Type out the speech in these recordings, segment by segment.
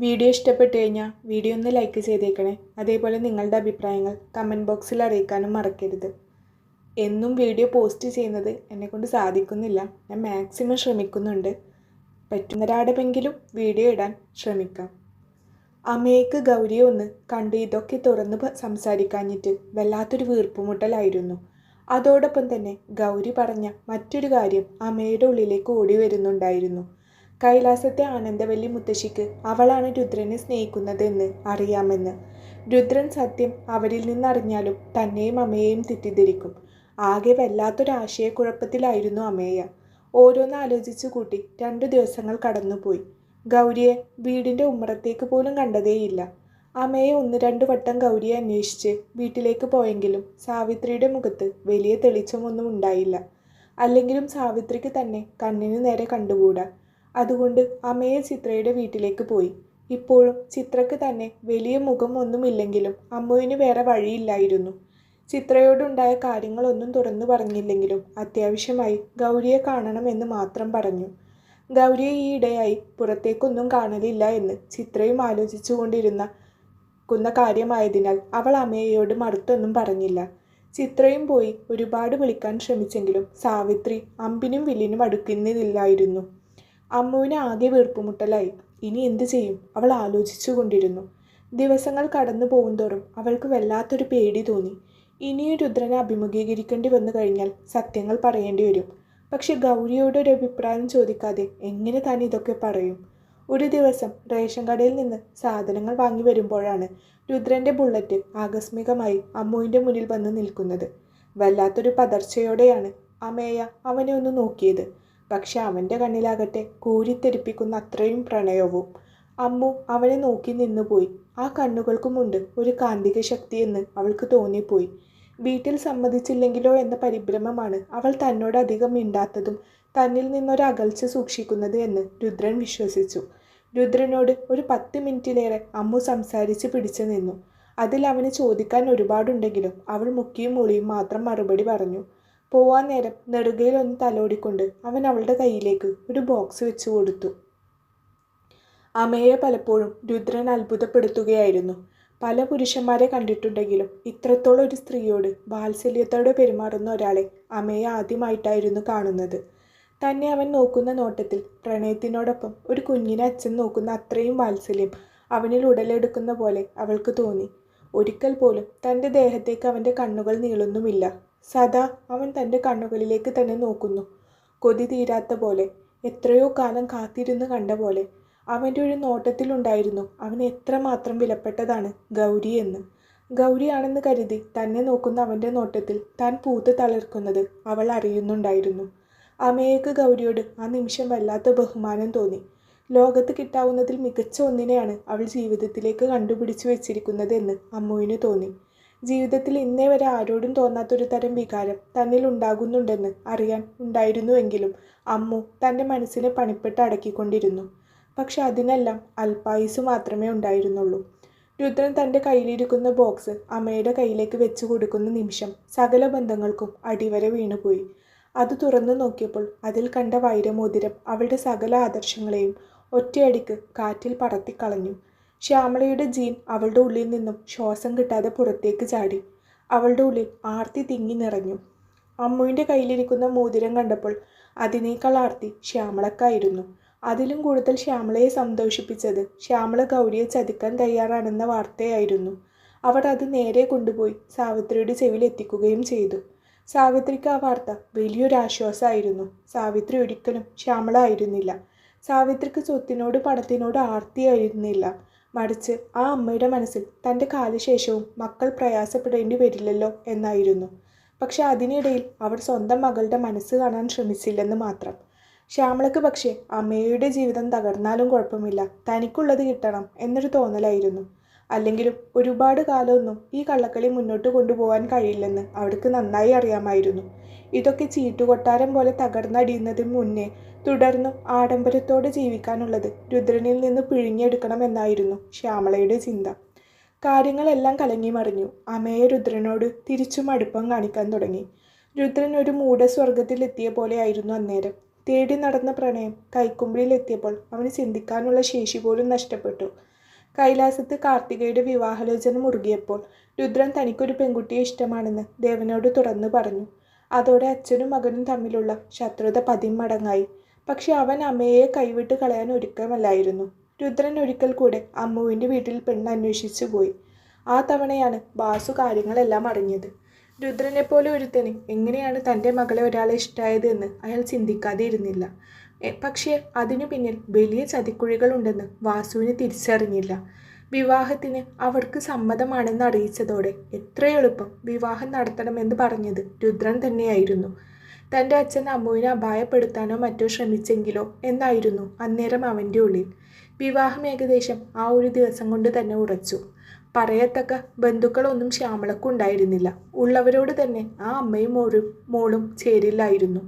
Video ഇഷ്ടപ്പെട്ടു കഴിഞ്ഞാൽ video ഒന്ന് ലൈക്ക് ചെയ്തേക്കണേ. അതേപോലെ നിങ്ങളുടെ അഭിപ്രായങ്ങൾ കമൻറ്റ് ബോക്സിൽ അറിയിക്കാനും മറക്കരുത്. എന്നും വീഡിയോ പോസ്റ്റ് ചെയ്യുന്നത് എന്നെക്കൊണ്ട് സാധിക്കുന്നില്ല. ഞാൻ മാക്സിമം ശ്രമിക്കുന്നുണ്ട്. പറ്റുന്നൊരാടെങ്കിലും വീഡിയോ ഇടാൻ ശ്രമിക്കാം. അമ്മയ്ക്ക് ഗൗരിയെ ഒന്ന് കണ്ട് ഇതൊക്കെ തുറന്ന് സംസാരിക്കാഞ്ഞിട്ട് വല്ലാത്തൊരു വീർപ്പുമുട്ടലായിരുന്നു. അതോടൊപ്പം തന്നെ ഗൗരി പറഞ്ഞ മറ്റൊരു കാര്യം അമ്മയുടെ ഉള്ളിലേക്ക് ഓടി വരുന്നുണ്ടായിരുന്നു. കൈലാസത്തെ ആനന്ദവല്ലി മുത്തശ്ശിക്ക് അവളാണ് രുദ്രനെ സ്നേഹിക്കുന്നതെന്ന് അറിയാമെന്ന്. രുദ്രൻ സത്യം അവരിൽ നിന്നറിഞ്ഞാലും തന്നെയും അമ്മയെയും തെറ്റിദ്ധരിക്കും. ആകെ വല്ലാത്തൊരു ആശയക്കുഴപ്പത്തിലായിരുന്നു അമ്മയ്യ. ഓരോന്ന് ആലോചിച്ചു കൂട്ടി 2 ദിവസങ്ങൾ കടന്നുപോയി. ഗൗരിയെ വീടിൻ്റെ ഉമ്മറത്തേക്ക് പോലും കണ്ടതേയില്ല. അമ്മയെ 1-2 വട്ടം ഗൗരിയെ അന്വേഷിച്ച് വീട്ടിലേക്ക് പോയെങ്കിലും സാവിത്രിയുടെ മുഖത്ത് വലിയ തെളിച്ചമൊന്നും ഉണ്ടായില്ല. അല്ലെങ്കിലും സാവിത്രിക്ക് തന്നെ കണ്ണിന് നേരെ കണ്ടുകൂടാ. അതുകൊണ്ട് അമ്മയെ ചിത്രയുടെ വീട്ടിലേക്ക് പോയി. ഇപ്പോഴും ചിത്രക്ക് തന്നെ വലിയ മുഖം ഒന്നുമില്ലെങ്കിലും അമ്മുവിന് വേറെ വഴിയില്ലായിരുന്നു. ചിത്രയോടുണ്ടായ കാര്യങ്ങളൊന്നും തുറന്നു പറഞ്ഞില്ലെങ്കിലും അത്യാവശ്യമായി ഗൗരിയെ കാണണമെന്ന് മാത്രം പറഞ്ഞു. ഗൗരിയെ ഈയിടെയായി പുറത്തേക്കൊന്നും കാണലില്ല എന്ന് ചിത്രയും ആലോചിച്ചു കൊണ്ടിരുന്ന കാര്യമായതിനാൽ അവൾ അമ്മയോട് മറുത്തൊന്നും പറഞ്ഞില്ല. ചിത്രയും പോയി ഒരുപാട് വിളിക്കാൻ ശ്രമിച്ചെങ്കിലും സാവിത്രി അമ്പിനും വില്ലിനും അടുക്കുന്നില്ലായിരുന്നു. അമ്മുവിന് ആകെ വീർപ്പുമുട്ടലായി. ഇനി എന്തു ചെയ്യും? അവൾ ആലോചിച്ചു കൊണ്ടിരുന്നു. ദിവസങ്ങൾ കടന്നു പോകുന്തോറും അവൾക്ക് വല്ലാത്തൊരു പേടി തോന്നി. ഇനിയും രുദ്രനെ അഭിമുഖീകരിക്കേണ്ടി വന്നു കഴിഞ്ഞാൽ സത്യങ്ങൾ പറയേണ്ടി വരും. പക്ഷെ ഗൗരിയോട് ഒരു അഭിപ്രായം ചോദിക്കാതെ എങ്ങനെ താൻ ഇതൊക്കെ പറയും? ഒരു ദിവസം റേഷൻ കടയിൽ നിന്ന് സാധനങ്ങൾ വാങ്ങി വരുമ്പോഴാണ് രുദ്രൻ്റെ ബുള്ളറ്റ് ആകസ്മികമായി അമ്മുവിൻ്റെ മുന്നിൽ വന്ന് നിൽക്കുന്നത്. വല്ലാത്തൊരു പതർച്ചയോടെയാണ് അമേയ അവനെ ഒന്ന് നോക്കിയത്. പക്ഷെ അവൻ്റെ കണ്ണിലാകട്ടെ കൂരിത്തെരിപ്പിക്കുന്ന അത്രയും പ്രണയവും. അമ്മു അവനെ നോക്കി നിന്നുപോയി. ആ കണ്ണുകൾക്കുമുണ്ട് ഒരു കാന്തിക ശക്തിയെന്ന് അവൾക്ക് തോന്നിപ്പോയി. വീട്ടിൽ സമ്മതിച്ചില്ലെങ്കിലോ എന്ന പരിഭ്രമമാണ് അവൾ തന്നോട് അധികം മിണ്ടാത്തതും തന്നിൽ നിന്നൊരകൽച്ച സൂക്ഷിക്കുന്നത് എന്ന് രുദ്രൻ വിശ്വസിച്ചു. രുദ്രനോട് ഒരു 10 മിനിറ്റിലേറെ അമ്മു സംസാരിച്ച് പിടിച്ചു നിന്നു. അതിൽ അവന് ചോദിക്കാൻ ഒരുപാടുണ്ടെങ്കിലും അവൾ മുക്കിയും മൂളിയും മാത്രം മറുപടി പറഞ്ഞു. പോവാൻ നേരം നെറുകയിലൊന്ന് തലോടിക്കൊണ്ട് അവൻ അവളുടെ കയ്യിലേക്ക് ഒരു ബോക്സ് വെച്ചു കൊടുത്തു. അമ്മയെ പലപ്പോഴും രുദ്രൻ അത്ഭുതപ്പെടുത്തുകയായിരുന്നു. പല പുരുഷന്മാരെ കണ്ടിട്ടുണ്ടെങ്കിലും ഇത്രത്തോളം ഒരു സ്ത്രീയോട് വാത്സല്യത്തോടെ പെരുമാറുന്ന ഒരാളെ അമ്മയെ ആദ്യമായിട്ടായിരുന്നു കാണുന്നത്. തന്നെ അവൻ നോക്കുന്ന നോട്ടത്തിൽ പ്രണയത്തിനോടൊപ്പം ഒരു കുഞ്ഞിനെ അച്ഛൻ നോക്കുന്ന അത്രയും വാത്സല്യം അവനിൽ ഉടലെടുക്കുന്ന പോലെ അവൾക്ക് തോന്നി. ഒരിക്കൽ പോലും തൻ്റെ ദേഹത്തേക്ക് അവൻ്റെ കണ്ണുകൾ നീളുന്നുമില്ല. സദാ അവൻ തൻ്റെ കണ്ണുകളിലേക്ക് തന്നെ നോക്കുന്നു. കൊതി തീരാത്ത പോലെ, എത്രയോ കാലം കാത്തിരുന്ന് കണ്ട പോലെ. അവൻ്റെ ഒരു നോട്ടത്തിലുണ്ടായിരുന്നു അവൻ എത്രമാത്രം വിലപ്പെട്ടതാണ് ഗൗരി എന്ന്. ഗൗരിയാണെന്ന് കരുതി തന്നെ നോക്കുന്ന അവൻ്റെ നോട്ടത്തിൽ താൻ പൂത്ത് തളിർക്കുന്നത് അവൾ അറിയുന്നുണ്ടായിരുന്നു. അമ്മയ്ക്ക് ഗൗരിയോട് ആ നിമിഷം വല്ലാത്ത ബഹുമാനം തോന്നി. ലോകത്ത് കിട്ടാവുന്നതിൽ മികച്ച ഒന്നിനെയാണ് അവൾ ജീവിതത്തിലേക്ക് കണ്ടുപിടിച്ചു വെച്ചിരിക്കുന്നത് എന്ന് അമ്മുവിന് തോന്നി. ജീവിതത്തിൽ ഇന്നേ വരെ ആരോടും തോന്നാത്തൊരു തരം വികാരം തന്നിൽ ഉണ്ടാകുന്നുണ്ടെന്ന് അറിയാൻ ഉണ്ടായിരുന്നുവെങ്കിലും അമ്മു തൻ്റെ മനസ്സിനെ പണിപ്പെട്ട് അടക്കിക്കൊണ്ടിരുന്നു. പക്ഷെ അതിനെല്ലാം അല്പായുസ് മാത്രമേ ഉണ്ടായിരുന്നുള്ളൂ. രുദ്രൻ തൻ്റെ കയ്യിലിരിക്കുന്ന ബോക്സ് അമ്മയുടെ കയ്യിലേക്ക് വെച്ചു കൊടുക്കുന്ന നിമിഷം സകല ബന്ധങ്ങൾക്കും അടിവര വീണുപോയി. അത് തുറന്നു നോക്കിയപ്പോൾ അതിൽ കണ്ട വൈരമോതിരം അവളുടെ സകല ആദർശങ്ങളെയും ഒറ്റയടിക്ക് കാറ്റിൽ പറത്തിക്കളഞ്ഞു. ശ്യാമളയുടെ ജീൻ അവളുടെ ഉള്ളിൽ നിന്നും ശ്വാസം കിട്ടാതെ പുറത്തേക്ക് ചാടി. അവളുടെ ഉള്ളിൽ ആർത്തി തിങ്ങി നിറഞ്ഞു. അമ്മുവിൻ്റെ കയ്യിലിരിക്കുന്ന മോതിരം കണ്ടപ്പോൾ അതിനേക്കാൾ ആർത്തി ശ്യാമളക്കായിരുന്നു. അതിലും കൂടുതൽ ശ്യാമളയെ സന്തോഷിപ്പിച്ചത് ശ്യാമള ഗൗരിയെ ചതിക്കാൻ തയ്യാറാണെന്ന വാർത്തയായിരുന്നു. അവർ അത് നേരെ കൊണ്ടുപോയി സാവിത്രിയുടെ ചെവിയിൽ എത്തിക്കുകയും ചെയ്തു. സാവിത്രിക്ക് ആ വാർത്ത വലിയൊരു ആശ്വാസമായിരുന്നു. സാവിത്രി ഒരിക്കലും ശ്യാമള ആയിരുന്നില്ല. സാവിത്രിക്ക് സ്വത്തിനോട് പണത്തിനോട് ആർത്തിയായിരുന്നില്ല. മറിച്ച് ആ അമ്മയുടെ മനസ്സിൽ തൻ്റെ കാലശേഷവും മക്കൾ പ്രയാസപ്പെടേണ്ടി വരില്ലല്ലോ എന്നായിരുന്നു. പക്ഷെ അതിനിടയിൽ അവർ സ്വന്തം മകളുടെ മനസ്സ് കാണാൻ ശ്രമിച്ചില്ലെന്ന് മാത്രം. ശ്യാമളക്ക് പക്ഷേ അമ്മയുടെ ജീവിതം തകർന്നാലും കുഴപ്പമില്ല, തനിക്കുള്ളത് കിട്ടണം എന്നൊരു തോന്നലായിരുന്നു. അല്ലെങ്കിലും ഒരുപാട് കാലമൊന്നും ഈ കള്ളക്കളി മുന്നോട്ട് കൊണ്ടുപോകാൻ കഴിയില്ലെന്ന് അവൾക്ക് നന്നായി അറിയാമായിരുന്നു. ഇതൊക്കെ ചീട്ടുകൊട്ടാരം പോലെ തകർന്നടിയുന്നതിന് മുന്നേ തുടർന്നും ആഡംബരത്തോടെ ജീവിക്കാനുള്ളത് രുദ്രനിൽ നിന്ന് പിഴിഞ്ഞെടുക്കണമെന്നായിരുന്നു ശ്യാമളയുടെ ചിന്ത. കാര്യങ്ങളെല്ലാം കലങ്ങി മറിഞ്ഞു. അമ്മയെ രുദ്രനോട് തിരിച്ചും അടുപ്പം കാണിക്കാൻ തുടങ്ങി. രുദ്രൻ ഒരു മൂഢസ്വർഗത്തിലെത്തിയ പോലെയായിരുന്നു അന്നേരം. തേടി നടന്ന പ്രണയം കൈക്കുമ്പിളിലെത്തിയപ്പോൾ അവന് ചിന്തിക്കാനുള്ള ശേഷി പോലും നഷ്ടപ്പെട്ടു. കൈലാസത്ത് കാർത്തികയുടെ വിവാഹാലോചന മുറുകിയപ്പോൾ രുദ്രൻ തനിക്കൊരു പെൺകുട്ടിയെ ഇഷ്ടമാണെന്ന് ദേവനോട് തുറന്നു പറഞ്ഞു. അതോടെ അച്ഛനും മകനും തമ്മിലുള്ള ശത്രുത പതിന്മടങ്ങായി. പക്ഷെ അവൻ അമ്മയെ കൈവിട്ട് കളയാൻ ഒരുക്കമല്ലായിരുന്നു. രുദ്രൻ ഒരിക്കൽ കൂടെ അമ്മുവിൻ്റെ വീട്ടിൽ പെണ്ണ് അന്വേഷിച്ചു പോയി. ആ തവണയാണ് വാസു കാര്യങ്ങളെല്ലാം അറിഞ്ഞത്. രുദ്രനെപ്പോലെ ഒരുത്തന് എങ്ങനെയാണ് തൻ്റെ മകളെ ഒരാളെ ഇഷ്ടമായത് എന്ന് അയാൾ ചിന്തിക്കാതെ ഇരുന്നില്ല. പക്ഷേ അതിനു പിന്നിൽ വലിയ ചതിക്കുഴികളുണ്ടെന്ന് വാസുവിന് തിരിച്ചറിഞ്ഞില്ല. വിവാഹത്തിന് അവർക്ക് സമ്മതമാണെന്ന് അറിയിച്ചതോടെ എത്ര എളുപ്പം വിവാഹം നടത്തണമെന്ന് പറഞ്ഞത് രുദ്രൻ തന്നെയായിരുന്നു. തൻ്റെ അച്ഛൻ അമ്മുവിനെ അപായപ്പെടുത്താനോ മറ്റോ ശ്രമിച്ചെങ്കിലോ എന്നായിരുന്നു അന്നേരം അവൻ്റെ ഉള്ളിൽ. വിവാഹം ഏകദേശം ആ ഒരു ദിവസം കൊണ്ട് തന്നെ ഉറച്ചു. പറയത്തക്ക ബന്ധുക്കളൊന്നും ശ്യാമളക്കുണ്ടായിരുന്നില്ല. ഉള്ളവരോട് തന്നെ ആ അമ്മയും മോളും ചേരില്ലായിരുന്നു.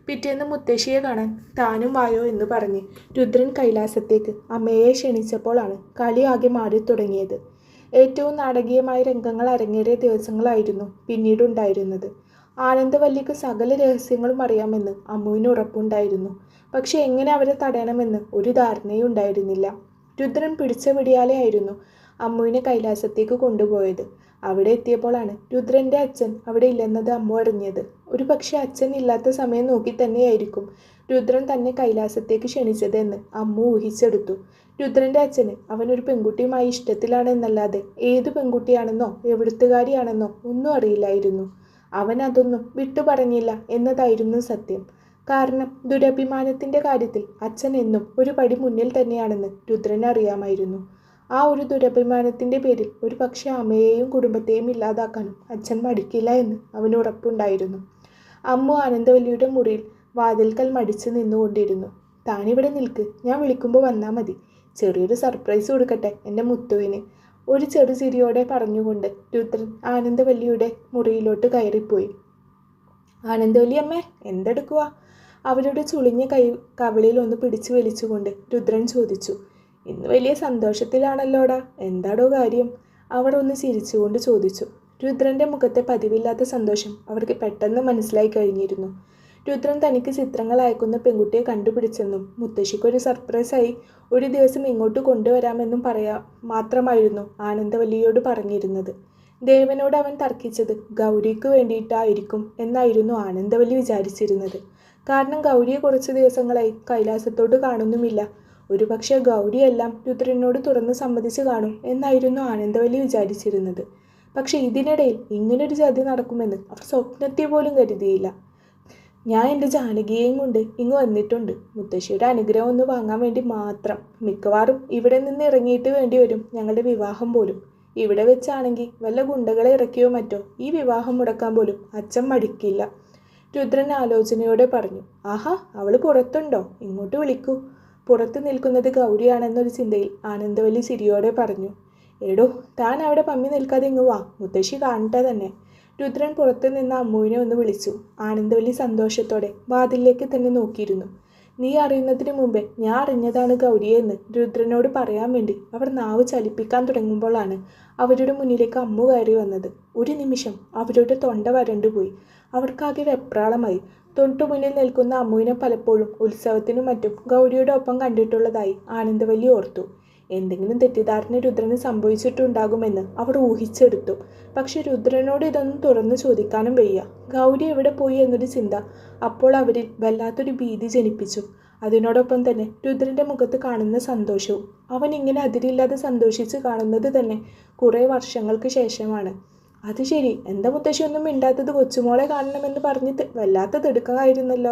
പിറ്റേന്ന് മുത്തശ്ശിയെ കാണാൻ താനും വായോ എന്ന് പറഞ്ഞ് രുദ്രൻ കൈലാസത്തേക്ക് അമ്മയെ ക്ഷണിച്ചപ്പോഴാണ് കളി ആകെ മാറി തുടങ്ങിയത്. ഏറ്റവും നാടകീയമായ രംഗങ്ങൾ അരങ്ങേറിയ ദിവസങ്ങളായിരുന്നു പിന്നീടുണ്ടായിരുന്നത്. ആനന്ദവല്ലിക്ക് സകല രഹസ്യങ്ങളും അറിയാമെന്ന് അമ്മുവിന് ഉറപ്പുണ്ടായിരുന്നു. പക്ഷെ എങ്ങനെ അവരെ തടയണമെന്ന് ഒരു ധാരണയും ഉണ്ടായിരുന്നില്ല. രുദ്രൻ പിടിച്ച പിടിയാലെയായിരുന്നു അമ്മുവിനെ കൈലാസത്തേക്ക് കൊണ്ടുപോയത്. അവിടെ എത്തിയപ്പോഴാണ് രുദ്രൻ്റെ അച്ഛൻ അവിടെ ഇല്ലെന്നത് അമ്മു അറിഞ്ഞത്. ഒരു പക്ഷെ അച്ഛൻ ഇല്ലാത്ത സമയം നോക്കി തന്നെയായിരിക്കും രുദ്രൻ തന്നെ കൈലാസത്തേക്ക് ക്ഷണിച്ചതെന്ന് അമ്മു ഊഹിച്ചെടുത്തു. രുദ്രൻ്റെ അച്ഛന് അവനൊരു പെൺകുട്ടിയുമായി ഇഷ്ടത്തിലാണെന്നല്ലാതെ ഏതു പെൺകുട്ടിയാണെന്നോ എവിടുത്തുകാരിയാണെന്നോ ഒന്നും അറിയില്ലായിരുന്നു. അവൻ അതൊന്നും വിട്ടു പറഞ്ഞില്ല എന്നതായിരുന്നു സത്യം. കാരണം ദുരഭിമാനത്തിൻ്റെ കാര്യത്തിൽ അച്ഛൻ എന്നും ഒരു പടി മുന്നിൽ തന്നെയാണെന്ന് രുദ്രന് അറിയാമായിരുന്നു. ആ ഒരു ദുരഭിമാനത്തിൻ്റെ പേരിൽ ഒരു പക്ഷേ അമ്മയെയും കുടുംബത്തെയും ഇല്ലാതാക്കാനും അച്ഛൻ മടിക്കില്ല എന്ന് അവന് ഉറപ്പുണ്ടായിരുന്നു. അമ്മു ആനന്ദവല്ലിയുടെ മുറിയിൽ വാതിൽക്കൽ മടിച്ച് നിന്നുകൊണ്ടിരുന്നു. താനിവിടെ നിൽക്ക്, ഞാൻ വിളിക്കുമ്പോൾ വന്നാൽ മതി. ചെറിയൊരു സർപ്രൈസ് കൊടുക്കട്ടെ എൻ്റെ മുത്തുവിന്. ഒരു ചെറു ചിരിയോടെ പറഞ്ഞുകൊണ്ട് രുദ്രൻ ആനന്ദവല്ലിയുടെ മുറിയിലോട്ട് കയറിപ്പോയി. ആനന്ദവല്ലി അമ്മേ, എന്തെടുക്കുക? അവരുടെ ചുളിഞ്ഞ കവിളിൽ ഒന്ന് പിടിച്ചു വലിച്ചുകൊണ്ട് രുദ്രൻ ചോദിച്ചു. ഇന്ന് വലിയ സന്തോഷത്തിലാണല്ലോടാ, എന്താടോ കാര്യം? അവർ ഒന്ന് ചിരിച്ചുകൊണ്ട് ചോദിച്ചു. രുദ്രൻ്റെ മുഖത്തെ പതിവില്ലാത്ത സന്തോഷം അവർക്ക് പെട്ടെന്ന് മനസ്സിലായി കഴിഞ്ഞിരുന്നു. രുദ്രൻ തനിക്ക് ചിത്രങ്ങൾ അയക്കുന്ന പെൺകുട്ടിയെ കണ്ടുപിടിച്ചെന്നും മുത്തശ്ശിക്കൊരു സർപ്രൈസായി ഒരു ദിവസം ഇങ്ങോട്ട് കൊണ്ടുവരാമെന്നും മാത്രമായിരുന്നു ആനന്ദവല്ലിയോട് പറഞ്ഞിരുന്നത്. ദേവനോട് അവൻ തർക്കിച്ചത് ഗൗരിക്ക് വേണ്ടിയിട്ടായിരിക്കും എന്നായിരുന്നു ആനന്ദവല്ലി വിചാരിച്ചിരുന്നത്. കാരണം ഗൗരിയെ കുറച്ച് ദിവസങ്ങളായി കൈലാസത്തോട് കാണുന്നുമില്ല. ഒരുപക്ഷെ ഗൗരിയെല്ലാം രുദ്രനോട് തുറന്ന് സമ്മതിച്ച് കാണും എന്നായിരുന്നു ആനന്ദവല്ലി വിചാരിച്ചിരുന്നത്. പക്ഷെ ഇതിനിടയിൽ ഇങ്ങനൊരു ചതി നടക്കുമെന്ന് അവർ സ്വപ്നത്തിൽ പോലും കരുതിയില്ല. ഞാൻ എൻ്റെ ജാനകിയെയും കൊണ്ട് ഇങ്ങ് വന്നിട്ടുണ്ട്. മുത്തശ്ശിയുടെ അനുഗ്രഹം ഒന്ന് വാങ്ങാൻ വേണ്ടി മാത്രം. മിക്കവാറും ഇവിടെ നിന്ന് ഇറങ്ങിയിട്ട് വേണ്ടി വരും ഞങ്ങളുടെ വിവാഹം പോലും. ഇവിടെ വെച്ചാണെങ്കിൽ വല്ല ഗുണ്ടകളെ ഇറക്കിയോ മറ്റോ ഈ വിവാഹം മുടക്കാൻ പോലും അച്ഛൻ മടിക്കില്ല. രുദ്രൻ ആലോചനയോടെ പറഞ്ഞു. ആഹാ, അവൾ പുറത്തുണ്ടോ? ഇങ്ങോട്ട് വിളിക്കൂ. പുറത്ത് നിൽക്കുന്നത് ഗൗരിയാണെന്നൊരു ചിന്തയിൽ ആനന്ദവല്ലി ചിരിയോടെ പറഞ്ഞു. എടോ, താൻ അവിടെ പമ്മി നിൽക്കാതെ ഇങ്ങ് വാ, മുത്തശ്ശി കാണട്ടെ തന്നെ. രുദ്രൻ പുറത്തു നിന്ന് അമ്മുവിനെ ഒന്ന് വിളിച്ചു. ആനന്ദവല്ലി സന്തോഷത്തോടെ വാതിലേക്ക് തന്നെ നോക്കിയിരുന്നു. നീ അറിയുന്നതിന് മുമ്പേ ഞാൻ അറിഞ്ഞതാണ് ഗൗരിയെന്ന് രുദ്രനോട് പറയാൻ വേണ്ടി അവർ നാവ് ചലിപ്പിക്കാൻ തുടങ്ങുമ്പോഴാണ് അവരുടെ മുന്നിലേക്ക് അമ്മു കയറി വന്നത്. ഒരു നിമിഷം അവരുടെ തൊണ്ട വരണ്ടുപോയി. അവർക്കാകെ വെപ്രാളമായി. തൊട്ടുമുന്നിൽ നിൽക്കുന്ന അമ്മുവിനെ പലപ്പോഴും ഉത്സവത്തിനും മറ്റും ഗൗരിയുടെ ഒപ്പം കണ്ടിട്ടുള്ളതായി ആനന്ദവല്ലി ഓർത്തു. എന്തെങ്കിലും തെറ്റിദ്ധാരണ രുദ്രന് സംഭവിച്ചിട്ടുണ്ടാകുമെന്ന് അവർ ഊഹിച്ചെടുത്തു. പക്ഷെ രുദ്രനോട് ഇതൊന്നും തുറന്നു ചോദിക്കാനും വയ്യ. ഗൗരി എവിടെ പോയി എന്നൊരു ചിന്ത അപ്പോൾ അവരിൽ വല്ലാത്തൊരു ഭീതി ജനിപ്പിച്ചു. അതിനോടൊപ്പം തന്നെ രുദ്രൻ്റെ മുഖത്ത് കാണുന്ന സന്തോഷവും. അവൻ ഇങ്ങനെ അതിരില്ലാതെ സന്തോഷിച്ച് കാണുന്നത് തന്നെ കുറേ വർഷങ്ങൾക്ക് ശേഷമാണ്. അത് ശരി, എന്താ മുത്തശ്ശി ഒന്നും മിണ്ടാത്തത്? കൊച്ചുമോളെ കാണണമെന്ന് പറഞ്ഞ് വല്ലാത്ത തിടുക്കമായിരുന്നല്ലോ.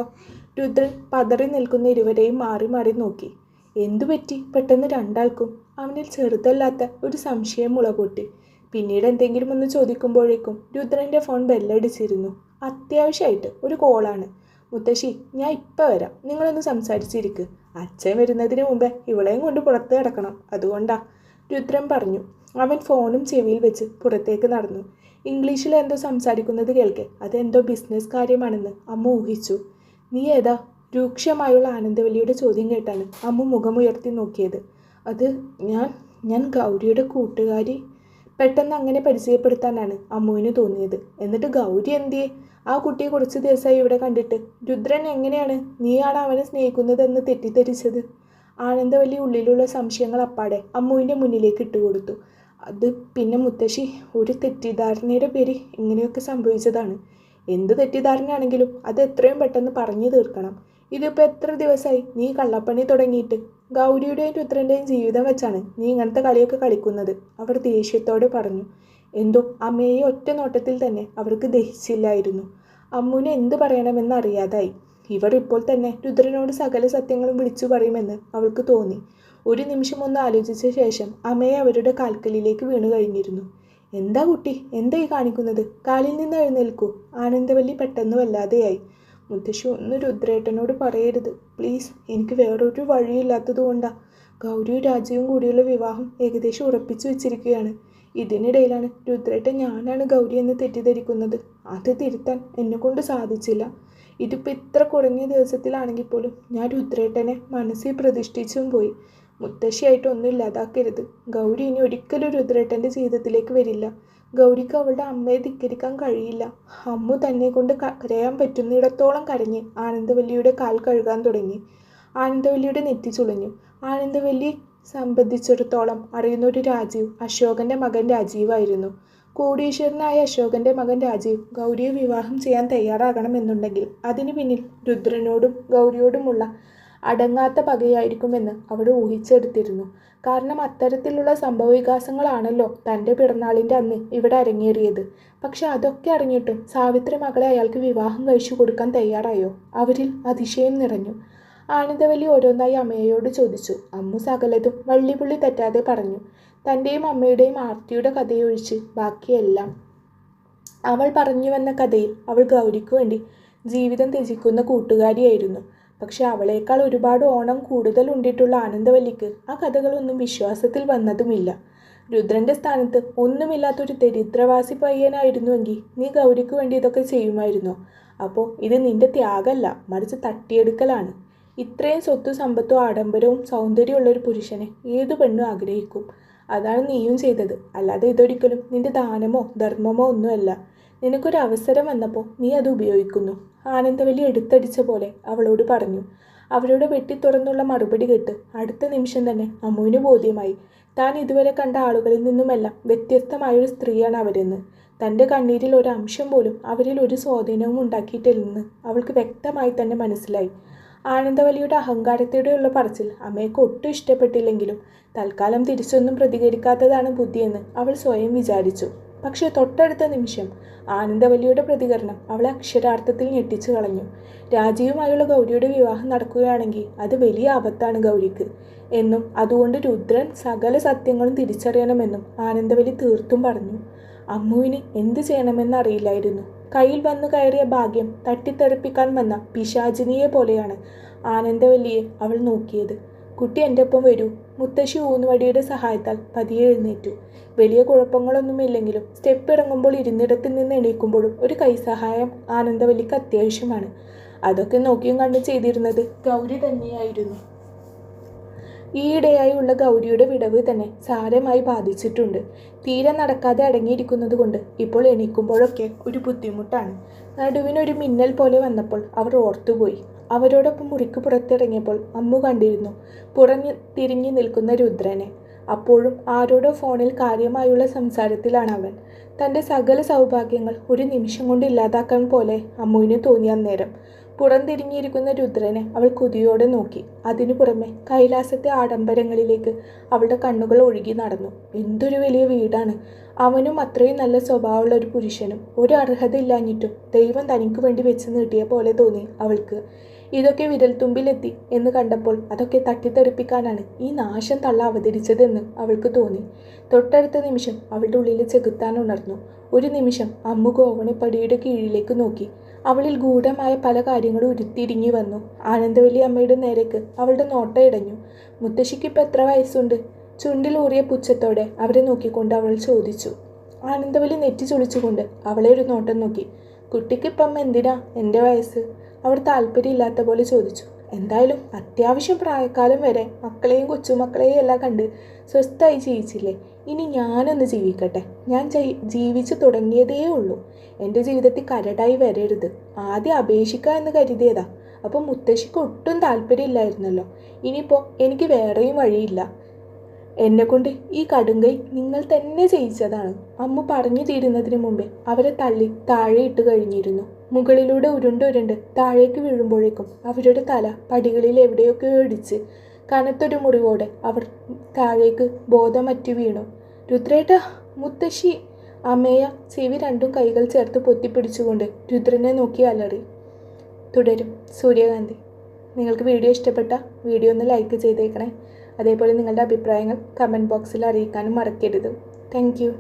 രുദ്രൻ പതറി നിൽക്കുന്ന ഇരുവരെയും മാറി മാറി നോക്കി. എന്തുപറ്റി പെട്ടെന്ന് രണ്ടാൾക്കും? അവനിൽ ചെറുതല്ലാത്ത ഒരു സംശയം മുളപൊട്ടി. പിന്നീട് എന്തെങ്കിലും ഒന്ന് ചോദിക്കുമ്പോഴേക്കും രുദ്രൻ്റെ ഫോൺ ബെല്ലടിച്ചിരുന്നു. അത്യാവശ്യമായിട്ട് ഒരു കോളാണ്. മുത്തശ്ശി, ഞാൻ ഇപ്പം വരാം, നിങ്ങളൊന്ന് സംസാരിച്ചിരിക്കുക. അച്ഛൻ വരുന്നതിന് മുമ്പേ ഇവളെയും കൊണ്ട് പുറത്ത് കിടക്കണം, അതുകൊണ്ടാ, രുദ്രൻ പറഞ്ഞു. അവൻ ഫോണും ചെവിയിൽ വെച്ച് പുറത്തേക്ക് നടന്നു. ഇംഗ്ലീഷിൽ എന്തോ സംസാരിക്കുന്നത് കേൾക്കെ അതെന്തോ ബിസിനസ് കാര്യമാണെന്ന് അമ്മ ഊഹിച്ചു. നീ ഏതാ? രൂക്ഷമായുള്ള ആനന്ദവല്ലിയുടെ ചോദ്യം കേട്ടാണ് അമ്മ മുഖമുയർത്തി നോക്കിയത്. അത് ഞാൻ ഗൗരിയുടെ കൂട്ടുകാരി. പെട്ടെന്ന് അങ്ങനെ പരിചയപ്പെടുത്താനാണ് അമ്മുവിന് തോന്നിയത്. എന്നിട്ട് ഗൗരി എന്തിയെ? ആ കുട്ടിയെ കുറച്ച് ദിവസമായി ഇവിടെ കണ്ടിട്ട്. രുദ്രൻ എങ്ങനെയാണ് നീയാണ് അവനെ സ്നേഹിക്കുന്നതെന്ന് തെറ്റിദ്ധരിച്ചത്? ആനന്ദവല്ലി ഉള്ളിലുള്ള സംശയങ്ങൾ അപ്പാടെ അമ്മുവിൻ്റെ മുന്നിലേക്ക് ഇട്ടുകൊടുത്തു. അത് പിന്നെ മുത്തശ്ശി, ഒരു തെറ്റിദ്ധാരണയുടെ പേരിൽ ഇങ്ങനെയൊക്കെ സംഭവിച്ചതാണ്. എന്ത് തെറ്റിദ്ധാരണയാണെങ്കിലും അത് എത്രയും പെട്ടെന്ന് പറഞ്ഞു തീർക്കണം. ഇതിപ്പോൾ എത്ര ദിവസമായി നീ കള്ളപ്പണി തുടങ്ങിയിട്ട്? ഗൗരിയുടെയും രുദ്രൻ്റെയും ജീവിതം വെച്ചാണ് നീ ഇങ്ങനത്തെ കളിയൊക്കെ കളിക്കുന്നത്, അവർ ദേഷ്യത്തോടെ പറഞ്ഞു. എന്തോ അമ്മയെ ഒറ്റ നോട്ടത്തിൽ തന്നെ അവർക്ക് ദഹിച്ചില്ലായിരുന്നു. അമ്മുവിനെ എന്ത് പറയണമെന്ന് അറിയാതായി. ഇവർ ഇപ്പോൾ തന്നെ രുദ്രനോട് സകല സത്യങ്ങളും വിളിച്ചു പറയുമെന്ന് അവൾക്ക് തോന്നി. ഒരു നിമിഷം ഒന്ന് ആലോചിച്ച ശേഷം അമ്മയെ അവരുടെ കാൽക്കലിലേക്ക് വീണു കഴിഞ്ഞിരുന്നു. എന്താ കുട്ടി, എന്താ ഈ കാണിക്കുന്നത്? കാലിൽ നിന്ന് എഴുന്നേൽക്കൂ. ആനന്ദവല്ലി പെട്ടെന്ന് വല്ലാതെയായി. മുത്തശ്ശി, ഒന്ന് രുദ്രേട്ടനോട് പറയരുത് പ്ലീസ്. എനിക്ക് വേറൊരു വഴിയില്ലാത്തത് കൊണ്ടാണ്. ഗൗരിയും രാജീവും കൂടിയുള്ള വിവാഹം ഏകദേശം ഉറപ്പിച്ചു വെച്ചിരിക്കുകയാണ്. ഇതിനിടയിലാണ് രുദ്രേട്ടൻ ഞാനാണ് ഗൗരി എന്ന് തെറ്റിദ്ധരിക്കുന്നത്. അത് തിരുത്താൻ എന്നെക്കൊണ്ട് സാധിച്ചില്ല. ഇതിപ്പോൾ ഇത്ര കുറഞ്ഞ ദിവസത്തിലാണെങ്കിൽ പോലും ഞാൻ രുദ്രേട്ടനെ മനസ്സിൽ പ്രതിഷ്ഠിച്ചും പോയി. മുത്തശ്ശിയായിട്ടൊന്നും ഇല്ലാതാക്കരുത്. ഗൗരി ഇനി ഒരിക്കലും രുദ്രേട്ടൻ്റെ ജീവിതത്തിലേക്ക് വരില്ല. ഗൗരിക്ക് അവളുടെ അമ്മയെ ധിക്കരിക്കാൻ കഴിയില്ല. അമ്മു തന്നെ കൊണ്ട് കരയാൻ പറ്റുന്നിടത്തോളം കരഞ്ഞ് ആനന്ദവല്ലിയുടെ കാൽ കഴുകാൻ തുടങ്ങി. ആനന്ദവല്ലിയുടെ നെറ്റി ചുളിഞ്ഞു. ആനന്ദവല്ലി സംബന്ധിച്ചിടത്തോളം അറിയുന്ന ഒരു രാജീവ് അശോകൻ്റെ മകൻ രാജീവായിരുന്നു. കോടീശ്വരനായ അശോകൻ്റെ മകൻ രാജീവ് ഗൗരിയെ വിവാഹം ചെയ്യാൻ തയ്യാറാകണമെന്നുണ്ടെങ്കിൽ അതിനു പിന്നിൽ രുദ്രനോടും ഗൗരിയോടുമുള്ള അടങ്ങാത്ത പകയായിരിക്കുമെന്ന് അവിടെ ഊഹിച്ചെടുത്തിരുന്നു. കാരണം അത്തരത്തിലുള്ള സംഭവവികാസങ്ങളാണല്ലോ തൻ്റെ പിറന്നാളിൻ്റെ അന്ന് ഇവിടെ അരങ്ങേറിയത്. പക്ഷെ അതൊക്കെ അറിഞ്ഞിട്ടും സാവിത്രി മകളെ അയാൾക്ക് വിവാഹം കഴിച്ചു കൊടുക്കാൻ തയ്യാറായോ? അവരിൽ അതിശയം നിറഞ്ഞു. ആനന്ദവല്ലി ഓരോന്നായി അമ്മയോട് ചോദിച്ചു. അമ്മു സകലതും വള്ളിപുള്ളി തെറ്റാതെ പറഞ്ഞു. തൻ്റെയും അമ്മയുടെയും ആർത്തിയുടെ കഥയൊഴിച്ച് ബാക്കിയെല്ലാം. അവൾ പറഞ്ഞു വന്ന കഥയിൽ അവൾ ഗൗരിക്ക് വേണ്ടി ജീവിതം ത്യജിക്കുന്ന കൂട്ടുകാരിയായിരുന്നു. പക്ഷെ അവളേക്കാൾ ഒരുപാട് ഓണം കൂടുതൽ ഉണ്ടിട്ടുള്ള ആനന്ദവല്ലിക്ക് ആ കഥകളൊന്നും വിശ്വാസത്തിൽ വന്നതുമില്ല. രുദ്രൻ്റെ സ്ഥാനത്ത് ഒന്നുമില്ലാത്തൊരു ദരിദ്രവാസി പയ്യനായിരുന്നുവെങ്കിൽ നീ ഗൗരിക്ക് വേണ്ടി ഇതൊക്കെ ചെയ്യുമായിരുന്നോ? അപ്പോൾ ഇത് നിന്റെ ത്യാഗമല്ല, മറിച്ച് തട്ടിയെടുക്കലാണ്. ഇത്രയും സ്വത്തും സമ്പത്തും ആഡംബരവും സൗന്ദര്യമുള്ളൊരു പുരുഷനെ ഏതു പെണ്ണും ആഗ്രഹിക്കും. അതാണ് നീയും ചെയ്തത്. അല്ലാതെ ഇതൊരിക്കലും നിന്റെ ദാനമോ ധർമ്മമോ ഒന്നുമല്ല. നിനക്കൊരു അവസരം വന്നപ്പോൾ നീ അത് ഉപയോഗിക്കുന്നു. ആനന്ദവല്ലി എടുത്തടിച്ച പോലെ അവളോട് പറഞ്ഞു. അവരുടെ വെട്ടി തുറന്നുള്ള മറുപടി കേട്ട് അടുത്ത നിമിഷം തന്നെ അമ്മുവിന് ബോധ്യമായി താൻ ഇതുവരെ കണ്ട ആളുകളിൽ നിന്നുമെല്ലാം വ്യത്യസ്തമായൊരു സ്ത്രീയാണ് അവരെന്ന്. തൻ്റെ കണ്ണീരിൽ ഒരു അംശം പോലും അവരിൽ ഒരു സ്വാധീനവും ഉണ്ടാക്കിയിട്ടില്ലെന്ന് അവൾക്ക് വ്യക്തമായി തന്നെ മനസ്സിലായി. ആനന്ദവല്ലിയുടെ അഹങ്കാരത്തോടെയുള്ള പറച്ചിൽ അമ്മയ്ക്ക് ഒട്ടും ഇഷ്ടപ്പെട്ടില്ലെങ്കിലും തൽക്കാലം തിരിച്ചൊന്നും പ്രതികരിക്കാത്തതാണ് ബുദ്ധിയെന്ന് അവൾ സ്വയം വിചാരിച്ചു. പക്ഷേ തൊട്ടടുത്ത നിമിഷം ആനന്ദവല്ലിയുടെ പ്രതികരണം അവളെ അക്ഷരാർത്ഥത്തിൽ ഞെട്ടിച്ചു കളഞ്ഞു. രാജീവുമായുള്ള ഗൗരിയുടെ വിവാഹം നടക്കുകയാണെങ്കിൽ അത് വലിയ ആപത്താണ് ഗൗരിക്ക് എന്നും അതുകൊണ്ട് രുദ്രൻ സകല സത്യങ്ങളും തിരിച്ചറിയണമെന്നും ആനന്ദവല്ലി തീർത്തും പറഞ്ഞു. അമ്മുവിന് എന്ത് ചെയ്യണമെന്നറിയില്ലായിരുന്നു. കയ്യിൽ വന്നു കയറിയ ഭാഗ്യം തട്ടിത്തെറിപ്പിക്കാൻ വന്ന പിശാചിനിയെ പോലെയാണ് ആനന്ദവല്ലിയെ അവൾ നോക്കിയത്. കുട്ടി എൻ്റെ ഒപ്പം വരൂ. മുത്തശ്ശി ഊന്നുവടിയുടെ സഹായത്താൽ പതിയെ എഴുന്നേറ്റു. വലിയ കുഴപ്പങ്ങളൊന്നുമില്ലെങ്കിലും സ്റ്റെപ്പ് ഇറങ്ങുമ്പോൾ ഇരുന്നിടത്തിൽ നിന്ന് എണീക്കുമ്പോഴും ഒരു കൈസഹായം ആനന്ദവല്ലിക്ക് അത്യാവശ്യമാണ്. അതൊക്കെ നോക്കിയും കണ്ടും ചെയ്തിരുന്നത് ഗൗരി തന്നെയായിരുന്നു. ഈയിടെയായുള്ള ഗൗരിയുടെ വിടവ് തന്നെ സാരമായി ബാധിച്ചിട്ടുണ്ട്. തീരെ നടക്കാതെ അടങ്ങിയിരിക്കുന്നത് കൊണ്ട് ഇപ്പോൾ എണീക്കുമ്പോഴൊക്കെ ഒരു ബുദ്ധിമുട്ടാണ്. നടുവിനൊരു മിന്നൽ പോലെ വന്നപ്പോൾ അവർ ഓർത്തുപോയി. അവരോടൊപ്പം മുറിക്ക് പുറത്തിറങ്ങിയപ്പോൾ അമ്മു കണ്ടിരുന്നു തിരിഞ്ഞു നിൽക്കുന്ന രുദ്രനെ. അപ്പോഴും ആരോടോ ഫോണിൽ കാര്യമായുള്ള സംസാരത്തിലാണ് അവൻ. തൻ്റെ സകല സൗഭാഗ്യങ്ങൾ ഒരു നിമിഷം കൊണ്ട് ഇല്ലാതാക്കാൻ പോലെ അമ്മുവിന് തോന്നിയ നേരം പുറംതിരിഞ്ഞിരിക്കുന്ന രുദ്രനെ അവൾ കൊതിയോടെ നോക്കി. അതിനു പുറമെ കൈലാസത്തെ ആഡംബരങ്ങളിലേക്ക് അവളുടെ കണ്ണുകൾ ഒഴുകി നടന്നു. എന്തൊരു വലിയ വീടാണ്! അവനും അത്രയും നല്ല സ്വഭാവമുള്ള ഒരു പുരുഷനും ഒരു അർഹതയില്ലാഞ്ഞിട്ടും ദൈവം തനിക്ക് വേണ്ടി വെച്ച് നീട്ടിയ പോലെ തോന്നി അവൾക്ക്. ഇതൊക്കെ വിരൽത്തുമ്പിലെത്തി എന്ന് കണ്ടപ്പോൾ അതൊക്കെ തട്ടിത്തെറിപ്പിക്കാനാണ് ഈ നാശം തള്ള അവതരിച്ചതെന്ന് അവൾക്ക് തോന്നി. തൊട്ടടുത്ത നിമിഷം അവളുടെ ഉള്ളിൽ ചെകുത്താൻ ഉണർന്നു. ഒരു നിമിഷം അമ്മു ഗോവണിപ്പടിയുടെ കീഴിലേക്ക് നോക്കി. അവളിൽ ഗൂഢമായ പല കാര്യങ്ങളും ഉരുത്തിരിഞ്ഞു വന്നു. ആനന്ദവല്ലി അമ്മയുടെ നേരേക്ക് അവളുടെ നോട്ടം ഇടഞ്ഞു. മുത്തശ്ശിക്കിപ്പോൾ എത്ര വയസ്സുണ്ട്? ചുണ്ടിലൂറിയ പുച്ഛത്തോടെ അവരെ നോക്കിക്കൊണ്ട് അവൾ ചോദിച്ചു. ആനന്ദവല്ലി നെറ്റി ചുളിച്ചുകൊണ്ട് അവളെ ഒരു നോട്ടം നോക്കി. കുട്ടിക്കിപ്പം എന്തിനാ എൻ്റെ വയസ്സ്? അവർ താല്പര്യമില്ലാത്ത പോലെ ചോദിച്ചു. എന്തായാലും അത്യാവശ്യം പ്രായക്കാലം വരെ മക്കളെയും കൊച്ചുമക്കളെയും എല്ലാം കണ്ട് സ്വസ്ഥമായി ജീവിച്ചില്ലേ? ഇനി ഞാനൊന്ന് ജീവിക്കട്ടെ. ഞാൻ ജീവിച്ചു തുടങ്ങിയതേ ഉള്ളൂ. എൻ്റെ ജീവിതത്തിൽ കരടായി വരരുത്. ആദ്യം അപേക്ഷിക്കുക എന്ന് കരുതിയതാ. അപ്പോൾ മുത്തശ്ശിക്ക് ഒട്ടും താല്പര്യമില്ലായിരുന്നല്ലോ. ഇനിയിപ്പോൾ എനിക്ക് വേറെയും വഴിയില്ല. എന്നെക്കൊണ്ട് ഈ കടുങ്കൈ നിങ്ങൾ തന്നെ ചെയ്യിച്ചതാണ്. അമ്മ പറഞ്ഞു തീരുന്നതിന് മുമ്പേ അവരെ തള്ളി താഴെ ഇട്ട് കഴിഞ്ഞിരുന്നു. മുകളിലൂടെ ഉരുണ്ടുരുണ്ട് താഴേക്ക് വീഴുമ്പോഴേക്കും അവരുടെ തല പടികളിൽ എവിടെയൊക്കെയോ ഇടിച്ച് കനത്തൊരു മുറിവോടെ അവർ താഴേക്ക് ബോധമറ്റു വീണു. രുദ്രേട്ട, മുത്തശ്ശി! അമ്മയ ചെവി രണ്ടും കൈകൾ ചേർത്ത് പൊത്തിപ്പിടിച്ചുകൊണ്ട് രുദ്രനെ നോക്കി അലറി. തുടരും സൂര്യകാന്തി. നിങ്ങൾക്ക് വീഡിയോ ഇഷ്ടപ്പെട്ട വീഡിയോ ഒന്ന് ലൈക്ക് ചെയ്തേക്കണേ. അതേപോലെ നിങ്ങളുടെ അഭിപ്രായങ്ങൾ കമൻറ്റ് ബോക്സിൽ അറിയിക്കാനും മറക്കരുത്. Thank you.